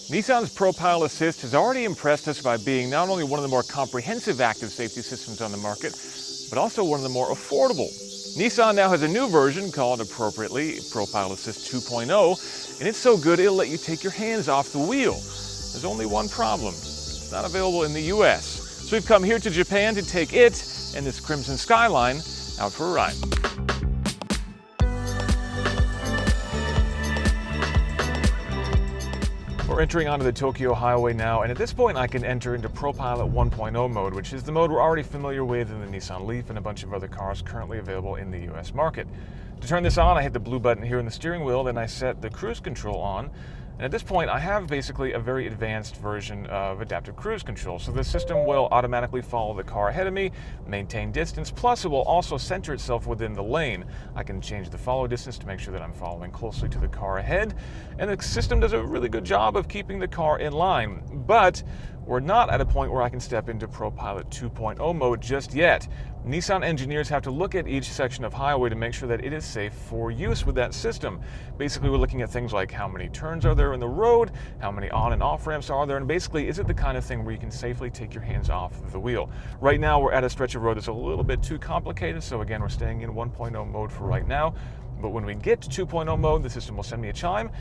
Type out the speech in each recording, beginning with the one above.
Nissan's ProPilot Assist has already impressed us by being not only one of the more comprehensive active safety systems on the market, but also one of the more affordable. Nissan now has a new version called, appropriately, ProPilot Assist 2.0, and it's so good it'll let you take your hands off the wheel. There's only one problem: it's not available in the US. So we've come here to Japan to take it and this Crimson Skyline out for a ride. We're entering onto the Tokyo highway now, and at this point I can enter into ProPilot 1.0 mode, which is the mode we're already familiar with in the Nissan Leaf and a bunch of other cars currently available in the US market. To turn this on, I hit the blue button here in the steering wheel, then I set the cruise control on. And at this point, I have basically a very advanced version of adaptive cruise control. So the system will automatically follow the car ahead of me, maintain distance, plus it will also center itself within the lane. I can change the follow distance to make sure that I'm following closely to the car ahead. And the system does a really good job of keeping the car in line. But we're not at a point where I can step into ProPilot 2.0 mode just yet. Nissan engineers have to look at each section of highway to make sure that it is safe for use with that system. Basically, we're looking at things like how many turns are there in the road, how many on and off ramps are there, and basically, is it the kind of thing where you can safely take your hands off the wheel? Right now, we're at a stretch of road that's a little bit too complicated, so again, we're staying in 1.0 mode for right now. But when we get to 2.0 mode, the system will send me a chime.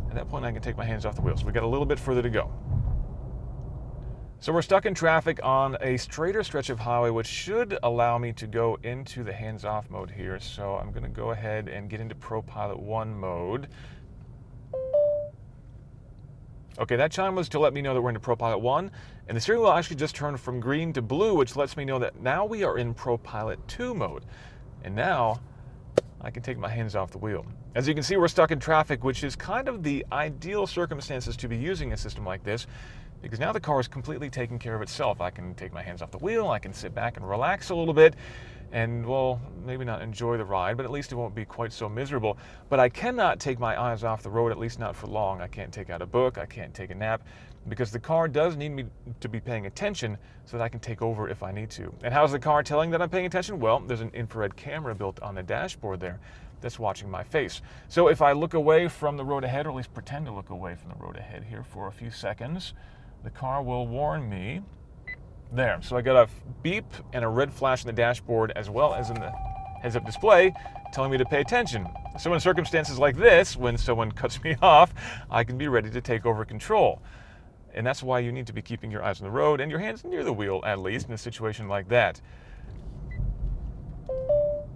At that point, I can take my hands off the wheel. So we've got a little bit further to go. So we're stuck in traffic on a straighter stretch of highway, which should allow me to go into the hands-off mode here. So I'm going to go ahead and get into ProPilot 1 mode. Okay, that chime was to let me know that we're into ProPilot 1, and the steering wheel actually just turned from green to blue, which lets me know that now we are in ProPilot 2 mode. And now I can take my hands off the wheel. As you can see, we're stuck in traffic, which is kind of the ideal circumstances to be using a system like this, because now the car is completely taking care of itself. I can take my hands off the wheel, I can sit back and relax a little bit, and, well, maybe not enjoy the ride, but at least it won't be quite so miserable. But I cannot take my eyes off the road, at least not for long. I can't take out a book, I can't take a nap, because the car does need me to be paying attention so that I can take over if I need to. And how's the car telling that I'm paying attention? Well, there's an infrared camera built on the dashboard there that's watching my face. So if I look away from the road ahead, or at least pretend to look away from the road ahead here for a few seconds, the car will warn me. There, so I got a beep and a red flash in the dashboard as well as in the heads-up display telling me to pay attention. So in circumstances like this, when someone cuts me off, I can be ready to take over control. And that's why you need to be keeping your eyes on the road and your hands near the wheel, at least in a situation like that.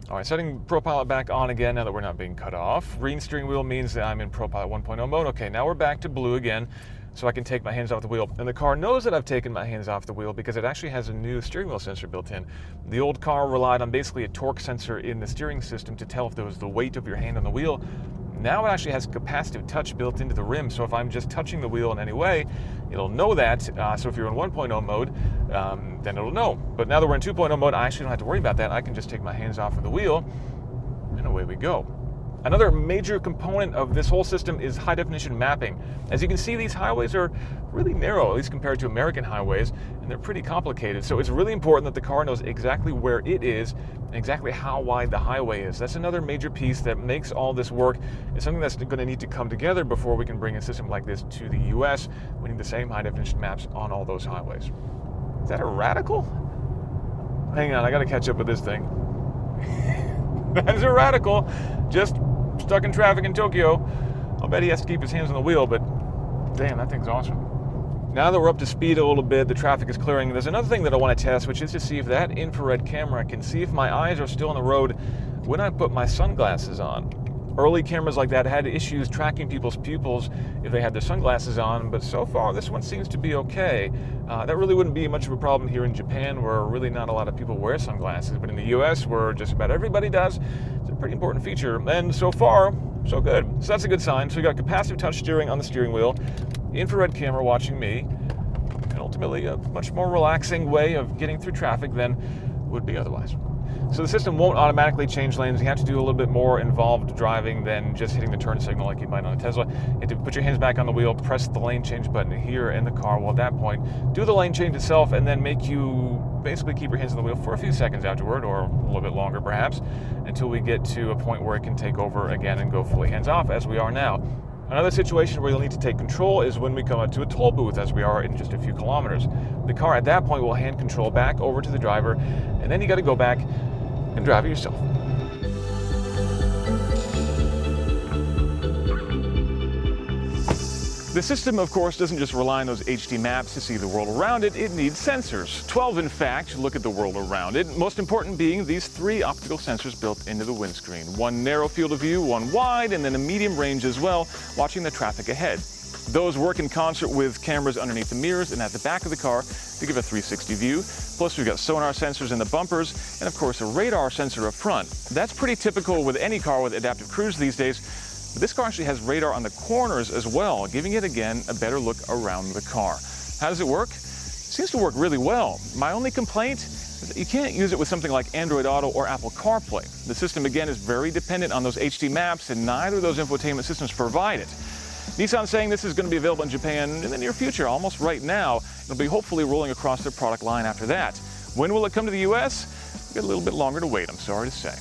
All right, setting ProPilot back on again now that we're not being cut off. Green steering wheel means that I'm in ProPilot 1.0 mode. Okay, now we're back to blue again, so I can take my hands off the wheel. And the car knows that I've taken my hands off the wheel because it actually has a new steering wheel sensor built in. The old car relied on basically a torque sensor in the steering system to tell if there was the weight of your hand on the wheel. Now it actually has capacitive touch built into the rim, so if I'm just touching the wheel in any way, it'll know that. So if you're in 1.0 mode, then it'll know. But now that we're in 2.0 mode, I actually don't have to worry about that. I can just take my hands off of the wheel, and away we go. Another major component of this whole system is high-definition mapping. As you can see, these highways are really narrow, at least compared to American highways, and they're pretty complicated. So it's really important that the car knows exactly where it is and exactly how wide the highway is. That's another major piece that makes all this work. It's something that's going to need to come together before we can bring a system like this to the US. We need the same high-definition maps on all those highways. Is that a radical? Hang on, I got to catch up with this thing. That's a radical. Just stuck in traffic in Tokyo. I'll bet he has to keep his hands on the wheel, but damn, that thing's awesome. Now that we're up to speed a little bit, the traffic is clearing, there's another thing that I want to test, which is to see if that infrared camera can see if my eyes are still on the road when I put my sunglasses on. Early cameras like that had issues tracking people's pupils if they had their sunglasses on, but so far this one seems to be okay. That really wouldn't be much of a problem here in Japan, where really not a lot of people wear sunglasses, but in the US, where just about everybody does, it's a pretty important feature, and so far, so good. So that's a good sign. So we got capacitive touch steering on the steering wheel, infrared camera watching me, and ultimately a much more relaxing way of getting through traffic than would be otherwise. So the system won't automatically change lanes. You have to do a little bit more involved driving than just hitting the turn signal like you might on a Tesla. You have to put your hands back on the wheel, press the lane change button here in the car. Well, at that point, do the lane change itself, and then make you basically keep your hands on the wheel for a few seconds afterward, or a little bit longer perhaps, until we get to a point where it can take over again and go fully hands off, as we are now. Another situation where you'll need to take control is when we come up to a toll booth, as we are in just a few kilometers. The car at that point will hand control back over to the driver, and then you got to go back and drive it yourself. The system, of course, doesn't just rely on those HD maps to see the world around it. It needs sensors. 12, in fact, to look at the world around it. Most important being these 3 optical sensors built into the windscreen. One narrow field of view, one wide, and then a medium range as well, watching the traffic ahead. Those work in concert with cameras underneath the mirrors and at the back of the car to give a 360 view. Plus, we've got sonar sensors in the bumpers, and of course, a radar sensor up front. That's pretty typical with any car with adaptive cruise these days. This car actually has radar on the corners as well, giving it again a better look around the car. How does it work? It seems to work really well. My only complaint is that you can't use it with something like Android Auto or Apple CarPlay. The system again is very dependent on those HD maps, and neither of those infotainment systems provide it. Nissan's saying this is going to be available in Japan in the near future, almost right now. It'll be hopefully rolling across their product line after that. When will it come to the US? We've got a little bit longer to wait, I'm sorry to say.